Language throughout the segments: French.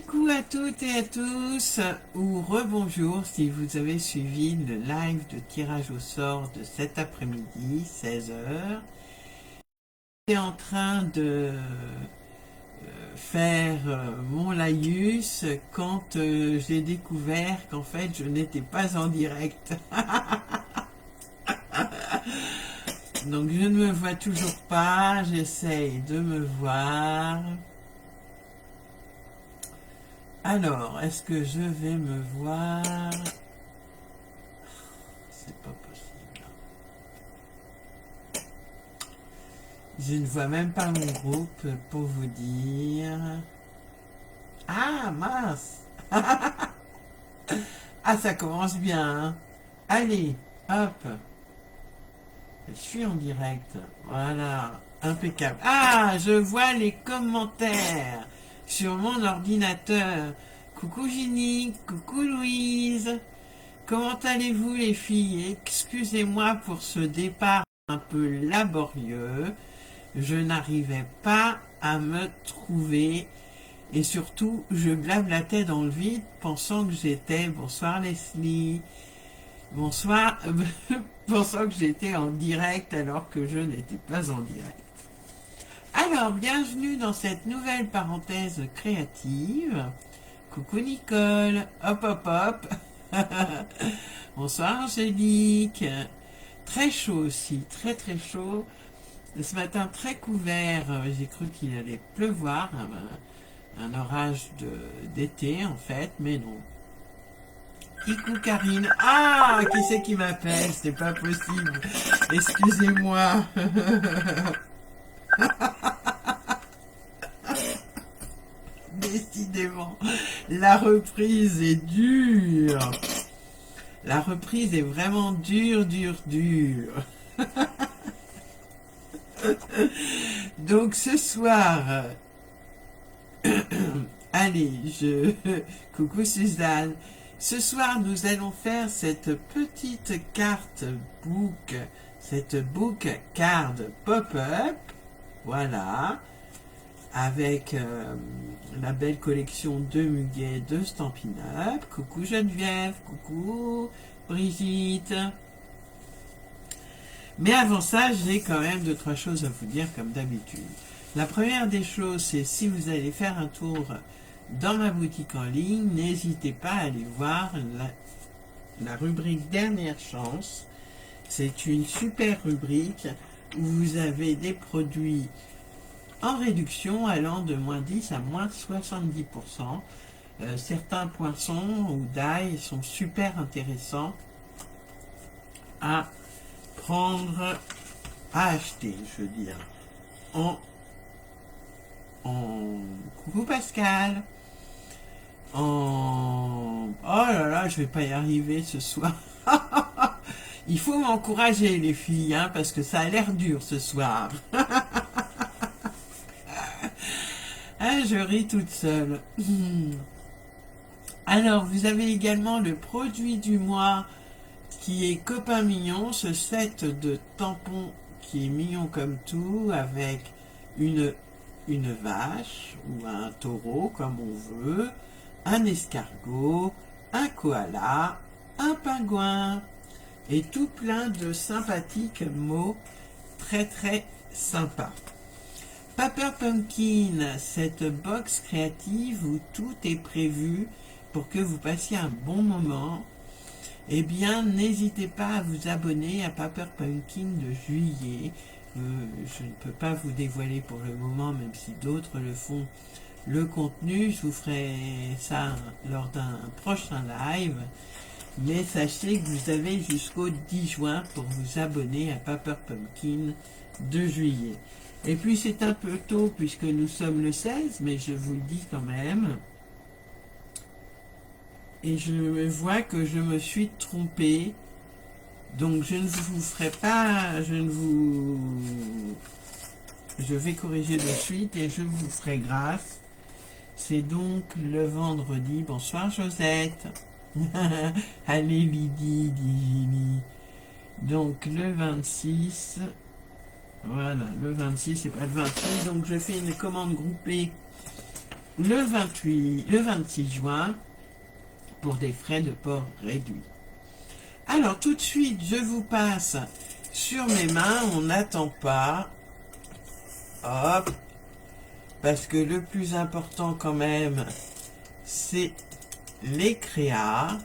Coucou à toutes et à tous, ou rebonjour si vous avez suivi le live de tirage au sort de cet après-midi, 16 heures. J'étais en train de faire mon laïus quand j'ai découvert qu'en fait je n'étais pas en direct. Donc je ne me vois toujours pas, j'essaye de me voir. Alors, est-ce que je vais me voir? C'est pas possible. Je ne vois même pas mon groupe pour vous dire. Ah, mince. Ah, ça commence bien, hein. Allez, hop. Je suis en direct. Voilà, impeccable. Ah, je vois les commentaires sur mon ordinateur. Coucou Ginny, coucou Louise. Comment allez-vous les filles? Excusez-moi pour ce départ un peu laborieux. Je n'arrivais pas à me trouver et surtout je blablatais dans le vide pensant que j'étais, bonsoir Leslie, bonsoir, pensant que j'étais en direct alors que je n'étais pas en direct. Alors, bienvenue dans cette nouvelle parenthèse créative. Coucou Nicole, hop hop hop. Bonsoir Angélique. Très chaud aussi, très très chaud. Ce matin très couvert, j'ai cru qu'il allait pleuvoir, un orage d'été en fait, mais non. Coucou Karine. Ah, qui c'est qui m'appelle? C'est pas possible. Excusez-moi. Décidément, la reprise est dure. La reprise est vraiment dure, dure, dure. Donc ce soir, allez, coucou Suzanne. Ce soir, nous allons faire cette petite carte book, cette book card pop-up, voilà, avec la belle collection de Muguet de Stampin' Up. Coucou Geneviève, coucou Brigitte. Mais avant ça, j'ai quand même 2-3 choses à vous dire comme d'habitude. La première des choses, c'est si vous allez faire un tour dans ma boutique en ligne, n'hésitez pas à aller voir la rubrique Dernière Chance. C'est une super rubrique où vous avez des produits en réduction allant de moins 10 à moins 70%. Certains poinçons ou d'ail sont super intéressants à prendre, à acheter, je veux dire. Coucou Pascal. Oh là là, je vais pas y arriver ce soir. Il faut m'encourager les filles, hein, parce que ça a l'air dur ce soir. Ah, je ris toute seule. Alors, vous avez également le produit du mois qui est Copain Mignon, ce set de tampons qui est mignon comme tout, avec une vache ou un taureau comme on veut, un escargot, un koala, un pingouin et tout plein de sympathiques mots très très sympas. Paper Pumpkin, cette box créative où tout est prévu pour que vous passiez un bon moment. Eh bien, n'hésitez pas à vous abonner à Paper Pumpkin de juillet. Je ne peux pas vous dévoiler pour le moment, même si d'autres le font, le contenu. Je vous ferai ça lors d'un prochain live. Mais sachez que vous avez jusqu'au 10 juin pour vous abonner à Paper Pumpkin de juillet. Et puis c'est un peu tôt puisque nous sommes le 16, mais je vous le dis quand même. Et je vois que je me suis trompée. Donc je ne vous ferai pas, je vais corriger de suite et je vous ferai grâce. C'est donc le vendredi. Bonsoir Josette. Allez Lydie, dit Gilly. Donc le 26. Voilà, le 26, c'est pas le 28. Donc je fais une commande groupée le 26 juin pour des frais de port réduits. Alors tout de suite, je vous passe sur mes mains, on n'attend pas. Hop. Parce que le plus important quand même, c'est les créas.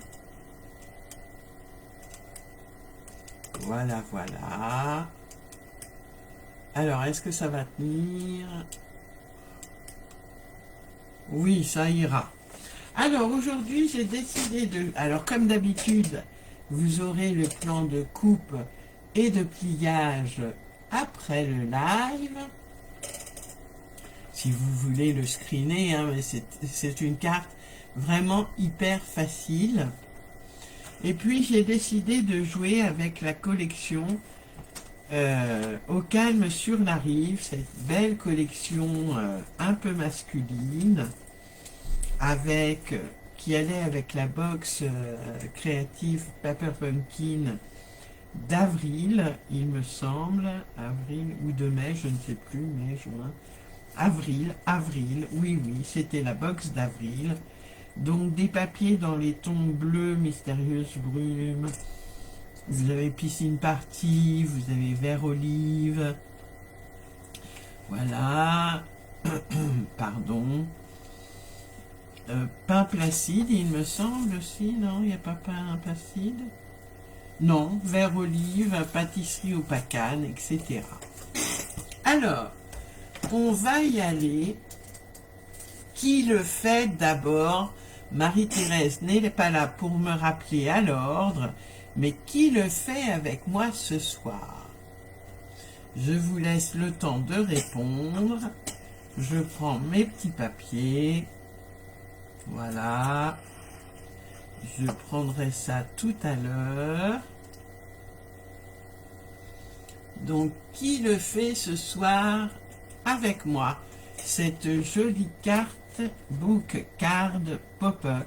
Voilà, voilà. Alors, est-ce que ça va tenir? Oui, ça ira. Alors, aujourd'hui, j'ai décidé de... Alors, comme d'habitude, vous aurez le plan de coupe et de pliage après le live. Si vous voulez le screener, hein, mais c'est une carte vraiment hyper facile. Et puis, j'ai décidé de jouer avec la collection Au calme sur la rive, cette belle collection un peu masculine, avec qui allait avec la box créative Paper Pumpkin d'avril, il me semble, avril ou de mai, je ne sais plus, mai, juin, avril, oui, c'était la box d'avril. Donc des papiers dans les tons bleus, mystérieuse brume, vous avez piscine partie, vous avez vert olive, voilà, pardon, pain placide, il me semble aussi, non, il n'y a pas pain placide, non, vert olive, pâtisserie au pacane, etc. Alors, on va y aller. Qui le fait d'abord? Marie-Thérèse n'est pas là pour me rappeler à l'ordre, mais qui le fait avec moi ce soir? Je vous laisse le temps de répondre. Je prends mes petits papiers. Voilà. Je prendrai ça tout à l'heure. Donc, qui le fait ce soir avec moi? Cette jolie carte Book Card Pop-up.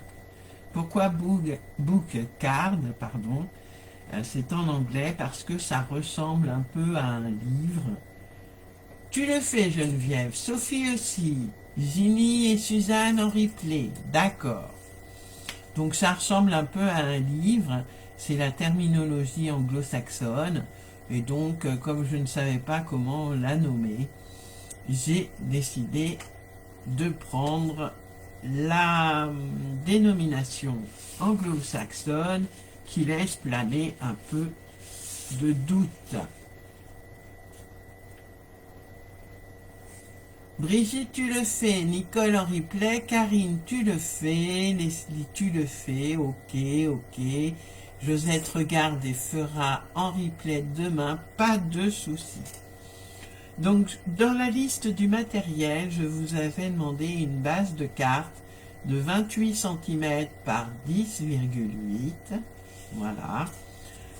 Pourquoi Book Card, pardon? C'est en anglais parce que ça ressemble un peu à un livre. Tu le fais, Geneviève. Sophie aussi. Ginny et Suzanne en replay. D'accord. Donc ça ressemble un peu à un livre. C'est la terminologie anglo-saxonne. Et donc, comme je ne savais pas comment la nommer, j'ai décidé de prendre la dénomination anglo-saxonne qui laisse planer un peu de doute. Brigitte, tu le fais. Nicole en replay. Karine, tu le fais. Leslie, tu le fais. Ok. Josette regarde et fera en replay demain. Pas de soucis. Donc, dans la liste du matériel, je vous avais demandé une base de cartes de 28 cm par 10,8. Voilà.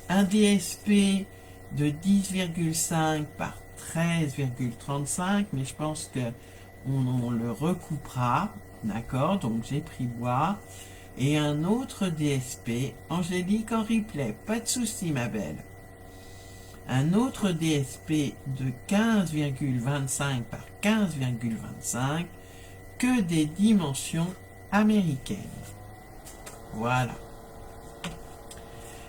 Un DSP de 10,5 par 13,35, mais je pense que on le recoupera. D'accord? Donc, j'ai pris bois. Et un autre DSP, Angélique en replay. Pas de souci, ma belle. Un autre DSP de 15,25 par 15,25, que des dimensions américaines. Voilà.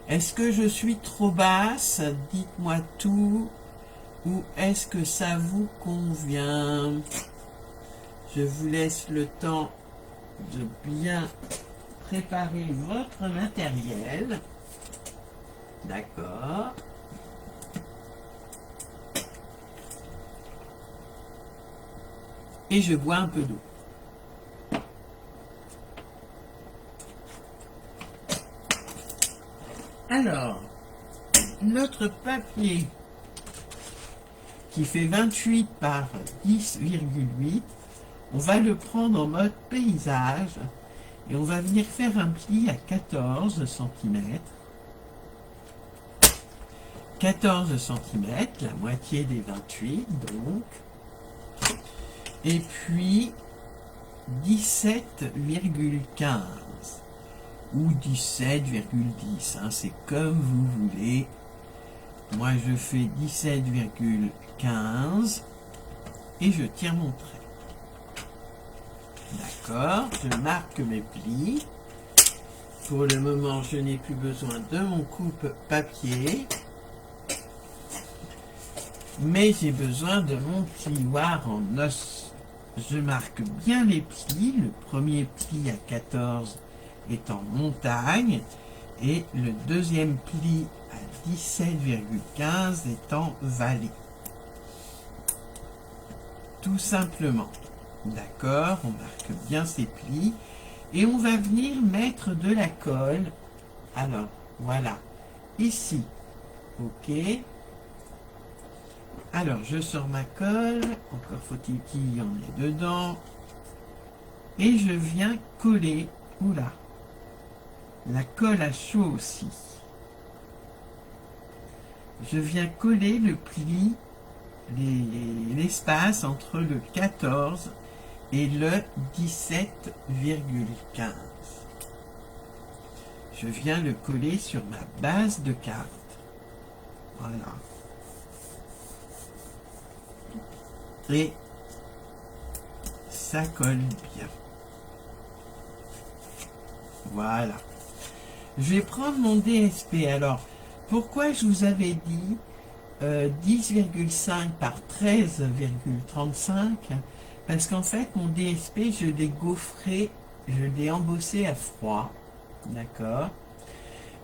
Est-ce que je suis trop basse? Dites-moi tout. Ou est-ce que ça vous convient? Je vous laisse le temps de bien préparer votre matériel. D'accord. Et je bois un peu d'eau. Alors, notre papier qui fait 28 par 10,8, on va le prendre en mode paysage et on va venir faire un pli à 14 cm. 14 cm, la moitié des 28 donc. Et puis 17,15 ou 17,10, hein, c'est comme vous voulez. Moi je fais 17,15 et je tire mon trait. D'accord, je marque mes plis. Pour le moment, je n'ai plus besoin de mon coupe-papier. Mais j'ai besoin de mon plioir en os. Je marque bien les plis. Le premier pli à 14 est en montagne et le deuxième pli à 17,15 est en vallée. Tout simplement. D'accord, on marque bien ces plis et on va venir mettre de la colle. Alors, voilà, ici, ok. Alors, je sors ma colle, encore faut-il qu'il y en ait dedans, et je viens coller, oula, la colle à chaud aussi. Je viens coller le pli, l'espace entre le 14 et le 17,15. Je viens le coller sur ma base de carte. Voilà. Et ça colle bien. Voilà. Je vais prendre mon DSP. Alors, pourquoi je vous avais dit 10,5 par 13,35? Parce qu'en fait, mon DSP, je l'ai gaufré, je l'ai embossé à froid. D'accord?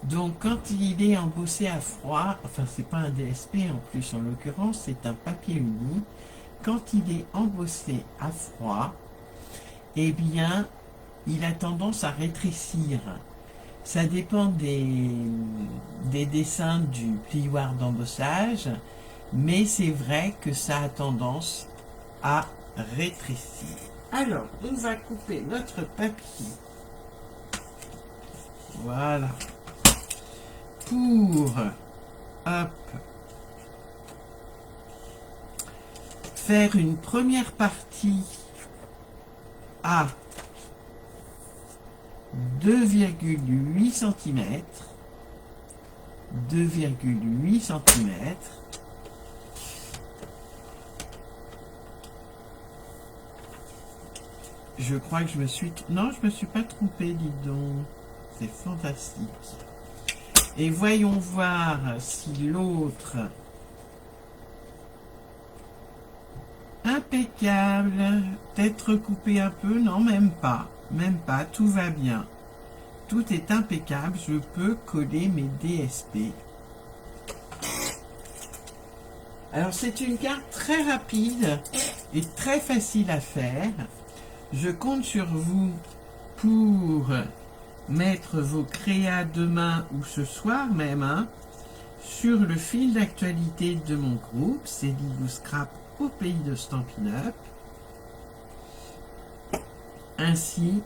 Donc, quand il est embossé à froid, enfin, c'est pas un DSP en plus, en l'occurrence, c'est un papier uni. Quand il est embossé à froid, eh bien, il a tendance à rétrécir. Ça dépend des dessins du plioir d'embossage, mais c'est vrai que ça a tendance à rétrécir. Alors, on va couper notre papier. Voilà. Pour, hop, faire une première partie à 2,8 cm, 2,8 cm. Je crois que je me suis... Non, je me suis pas trompé, dis donc. C'est fantastique. Et voyons voir si l'autre... Impeccable. Peut-être recoupé un peu. Non, même pas. Même pas. Tout va bien. Tout est impeccable. Je peux coller mes DSP. Alors, c'est une carte très rapide et très facile à faire. Je compte sur vous pour mettre vos créas demain ou ce soir même, hein, sur le fil d'actualité de mon groupe. C'est Lilou Scrap au pays de Stampin' Up. Ainsi,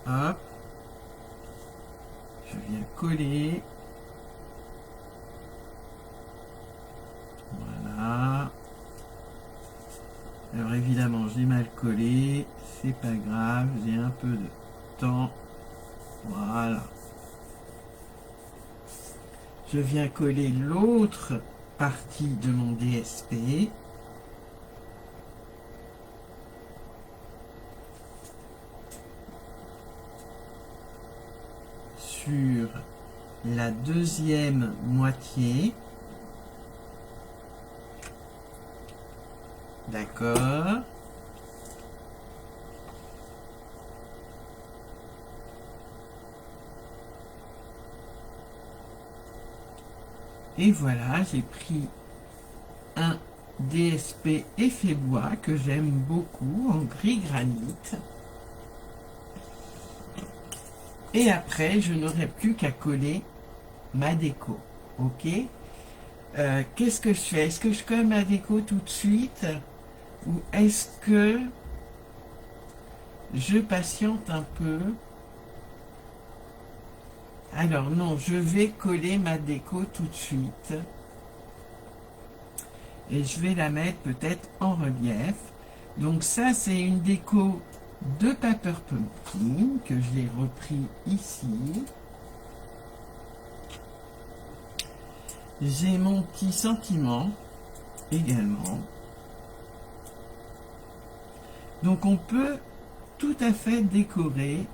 hop, je viens coller. Voilà. Alors évidemment, j'ai mal collé, c'est pas grave, j'ai un peu de temps. Voilà. Je viens coller l'autre partie de mon DSP. Sur la deuxième moitié. D'accord. Et voilà, j'ai pris un DSP effet bois que j'aime beaucoup en gris granit. Et après, je n'aurai plus qu'à coller ma déco. Ok? Qu'est-ce que je fais? Est-ce que je colle ma déco tout de suite? Ou est-ce que je patiente un peu? Alors non, je vais coller ma déco tout de suite. Et je vais la mettre peut-être en relief. Donc ça, c'est une déco de Paper Pumpkin que j'ai repris ici. J'ai mon petit sentiment également. Donc on peut tout à fait décorer.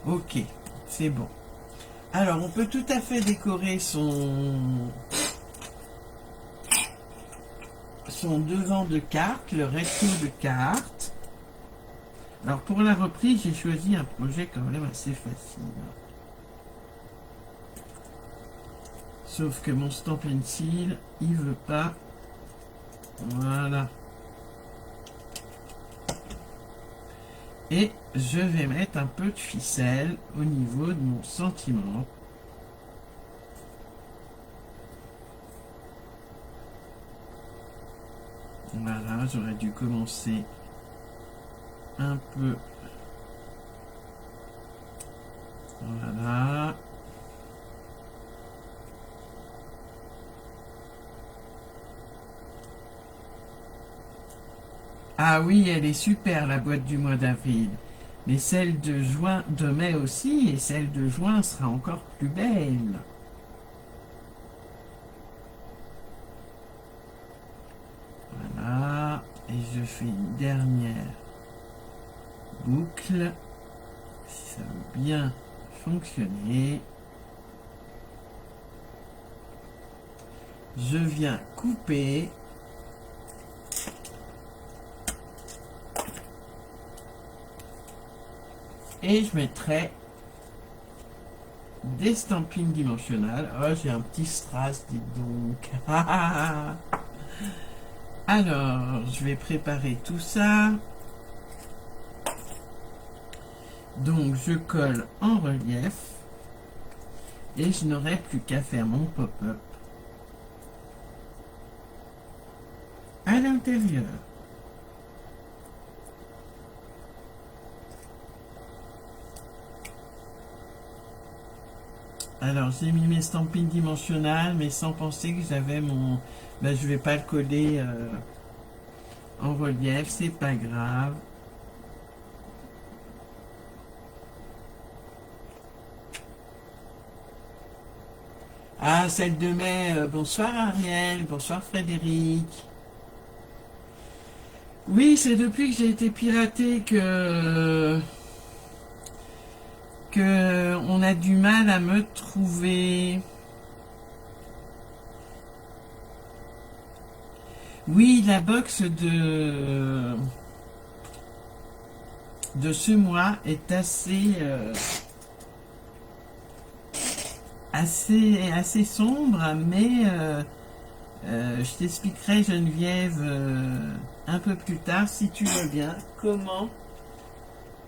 Ok, c'est bon. Alors, on peut tout à fait décorer son devant de carte, le recto de carte. Alors, pour la reprise, j'ai choisi un projet quand même assez facile. Sauf que mon stamp pencil, il veut pas. Voilà. Et je vais mettre un peu de ficelle au niveau de mon sentiment. Voilà, j'aurais dû commencer un peu. Voilà. Ah oui, elle est super, la boîte du mois d'avril. Mais celle de juin, de mai aussi, et celle de juin sera encore plus belle. Voilà. Et je fais une dernière boucle. Si ça veut bien fonctionner. Je viens couper. Et je mettrai des stampings dimensionnelles. Oh, j'ai un petit strass, dites donc. Alors, je vais préparer tout ça. Donc, je colle en relief. Et je n'aurai plus qu'à faire mon pop-up à l'intérieur. Alors, j'ai mis mes stampings dimensionnels, mais sans penser que j'avais mon... Ben, je vais pas le coller en relief, c'est pas grave. Ah, celle de mai, bonsoir Ariel, bonsoir Frédéric. Oui, c'est depuis que j'ai été piraté que on a du mal à me trouver. Oui, la box de ce mois est assez sombre, mais je t'expliquerai, Geneviève, un peu plus tard, si tu veux bien, comment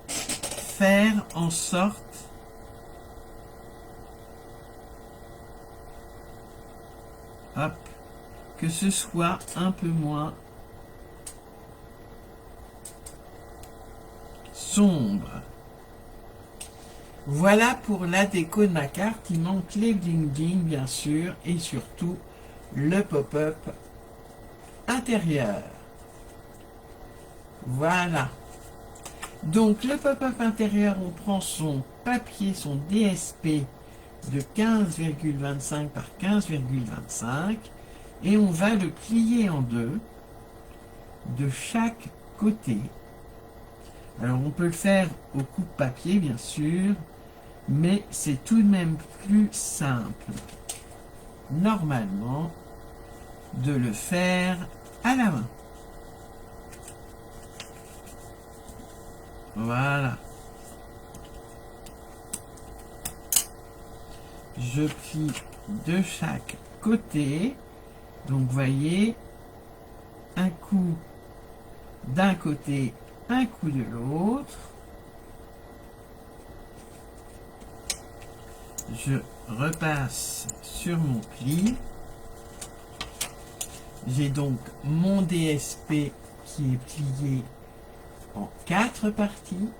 faire en sorte hop, que ce soit un peu moins sombre. Voilà pour la déco de ma carte. Il manque les bling bling bien sûr et surtout le pop-up intérieur. Voilà. Donc le pop-up intérieur, on prend son papier, son DSP de 15,25 par 15,25 et on va le plier en deux de chaque côté. Alors on peut le faire au coupe-papier bien sûr, mais c'est tout de même plus simple normalement de le faire à la main. Voilà. Je plie de chaque côté. Donc vous voyez, un coup d'un côté, un coup de l'autre. Je repasse sur mon pli. J'ai donc mon DSP qui est plié en 4 parties.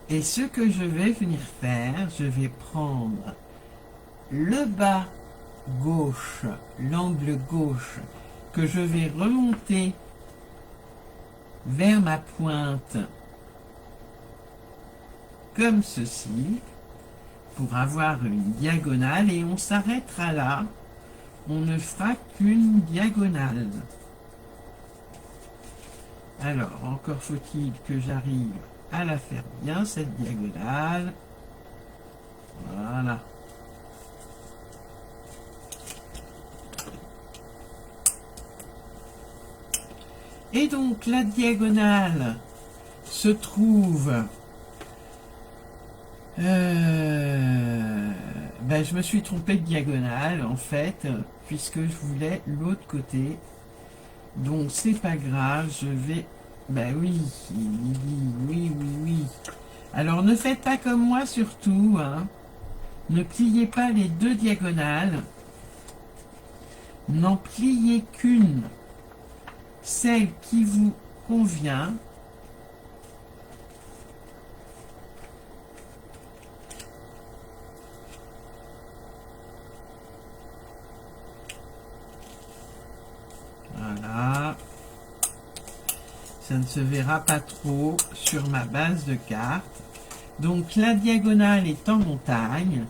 Et ce que je vais venir faire, je vais prendre le bas gauche, l'angle gauche, que je vais remonter vers ma pointe, comme ceci, pour avoir une diagonale, et on s'arrêtera là, on ne fera qu'une diagonale. Alors, encore faut-il que j'arrive à la faire bien, cette diagonale. Voilà. Et donc, la diagonale se trouve... je me suis trompé de diagonale, en fait, puisque je voulais l'autre côté. Donc, c'est pas grave, je vais... Ben oui, oui. Alors, ne faites pas comme moi, surtout, hein. Ne pliez pas les deux diagonales. N'en pliez qu'une, celle qui vous convient. Voilà. Ça ne se verra pas trop sur ma base de carte. Donc la diagonale est en montagne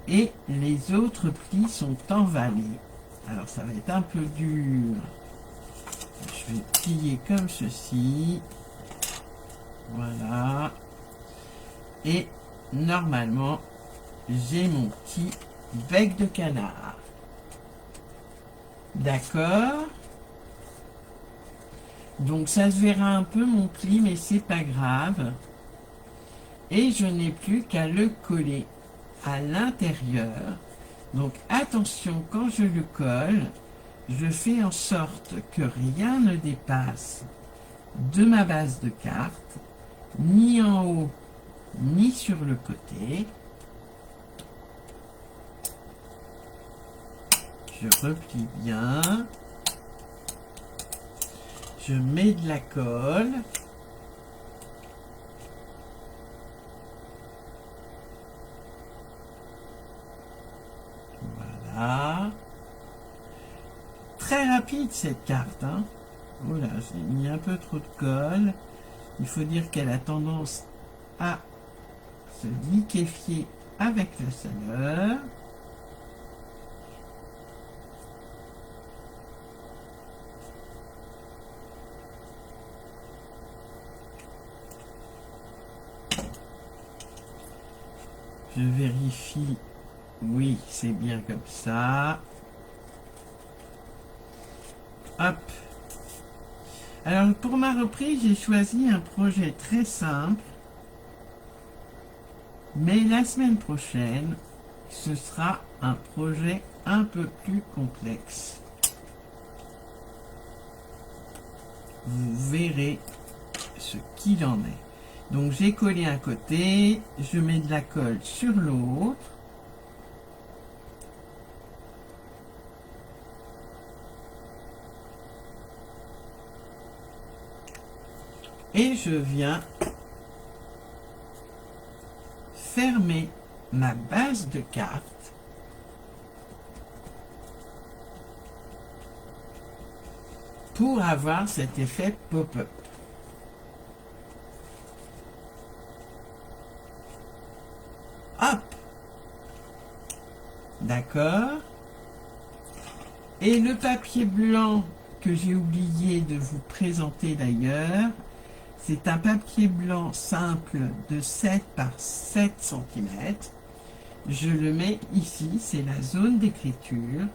et les autres plis sont en vallée. Alors ça va être un peu dur. Je vais plier comme ceci. Voilà. Et normalement, j'ai mon petit bec de canard. D'accord? Donc ça se verra un peu mon pli, mais c'est pas grave. Et je n'ai plus qu'à le coller à l'intérieur. Donc attention, quand je le colle, je fais en sorte que rien ne dépasse de ma base de carte, ni en haut, ni sur le côté. Je replie bien. Je mets de la colle. Voilà. Très rapide cette carte, hein. Voilà, j'ai mis un peu trop de colle. Il faut dire qu'elle a tendance à se liquéfier avec la chaleur. Je vérifie. Oui, c'est bien comme ça. Hop. Alors, pour ma reprise, j'ai choisi un projet très simple. Mais la semaine prochaine, ce sera un projet un peu plus complexe. Vous verrez ce qu'il en est. Donc j'ai collé un côté, je mets de la colle sur l'autre. Et je viens fermer ma base de carte pour avoir cet effet pop-up. Hop! D'accord? Et le papier blanc que j'ai oublié de vous présenter d'ailleurs, c'est un papier blanc simple de 7 par 7 cm. Je le mets ici, c'est la zone d'écriture.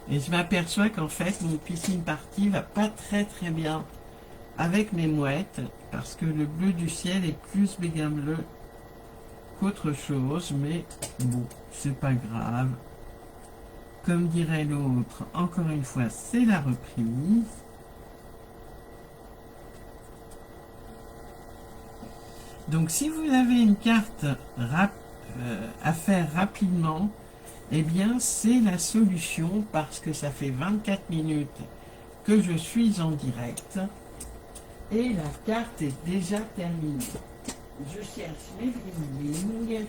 Et je m'aperçois qu'en fait, mon piscine party va pas très bien avec mes mouettes, parce que le bleu du ciel est plus béguin bleu qu'autre chose, mais bon, c'est pas grave. Comme dirait l'autre, encore une fois, c'est la reprise. Donc si vous avez une carte à faire rapidement, eh bien c'est la solution, parce que ça fait 24 minutes que je suis en direct et la carte est déjà terminée. Je cherche mes bling-bling.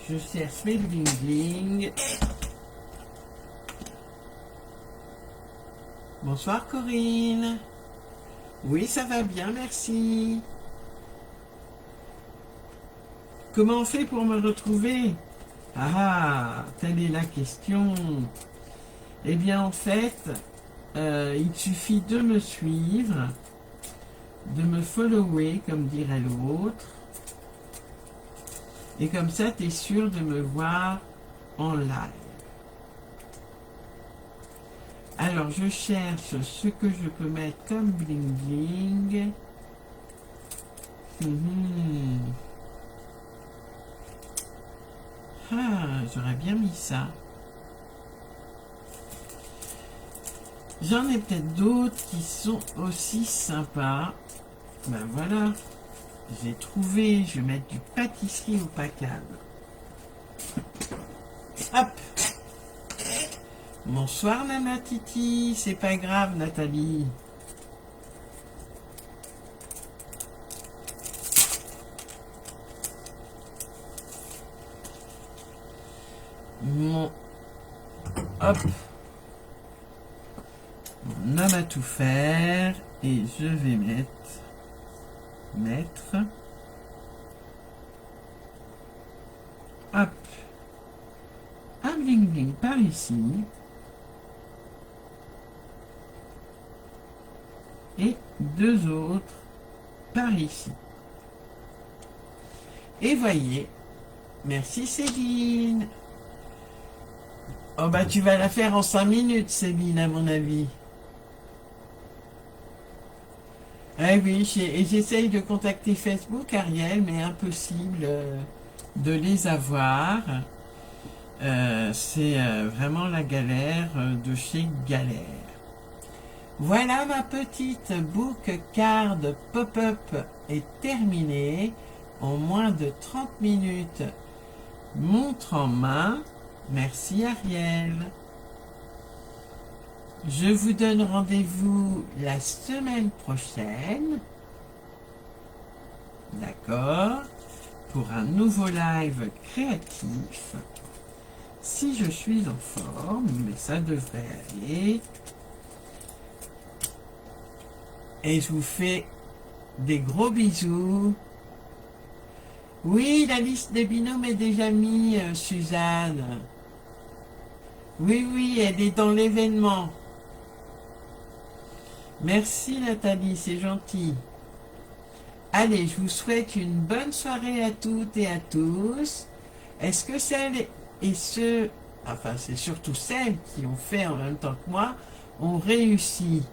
Je cherche mes bling-bling. Bonsoir Corinne. Oui, ça va bien, merci. Comment on fait pour me retrouver? Ah, telle est la question. Eh bien, en fait, il suffit de me suivre, de me follower, comme dirait l'autre. Et comme ça, tu es sûr de me voir en live. Alors, je cherche ce que je peux mettre comme bling bling. Ah, j'aurais bien mis ça. J'en ai peut-être d'autres qui sont aussi sympas. Ben voilà, j'ai trouvé. Je vais mettre du pâtisserie au pacane. Hop. Bonsoir Nana Titi, c'est pas grave Nathalie. Mon hop. Mon homme à tout faire et je vais mettre hop un bling bling par ici et deux autres par ici. Et voyez, merci Céline. Oh bah tu vas la faire en 5 minutes Céline à mon avis. Eh oui, j'essaye de contacter Facebook Ariel, mais impossible de les avoir. C'est vraiment la galère de chez Galère. Voilà, ma petite book card pop-up est terminée en moins de 30 minutes. Montre en main. Merci Ariel. Je vous donne rendez-vous la semaine prochaine. D'accord? Pour un nouveau live créatif. Si je suis en forme, mais ça devrait aller. Et je vous fais des gros bisous. Oui, la liste des binômes est déjà mise, Suzanne. Oui, oui, elle est dans l'événement. Merci Nathalie, c'est gentil. Allez, je vous souhaite une bonne soirée à toutes et à tous. Est-ce que celles et ceux, enfin c'est surtout celles qui ont fait en même temps que moi, ont réussi?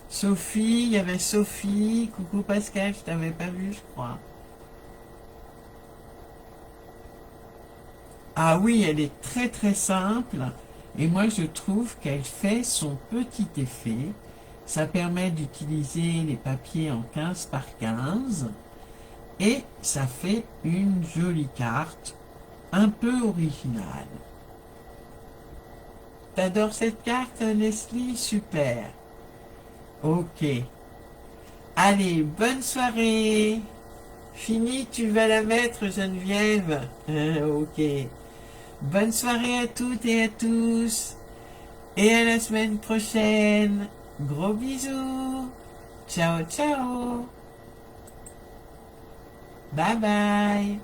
Sophie, il y avait Sophie. Coucou Pascal, je t'avais pas vu, je crois. Ah oui, elle est très très simple. Et moi, je trouve qu'elle fait son petit effet. Ça permet d'utiliser les papiers en 15 par 15. Et ça fait une jolie carte, un peu originale. T'adores cette carte, Leslie? Super. Ok. Allez, bonne soirée. Fini, tu vas la mettre, Geneviève? Ok. Bonne soirée à toutes et à tous. Et à la semaine prochaine. Gros bisous. Ciao, ciao. Bye bye.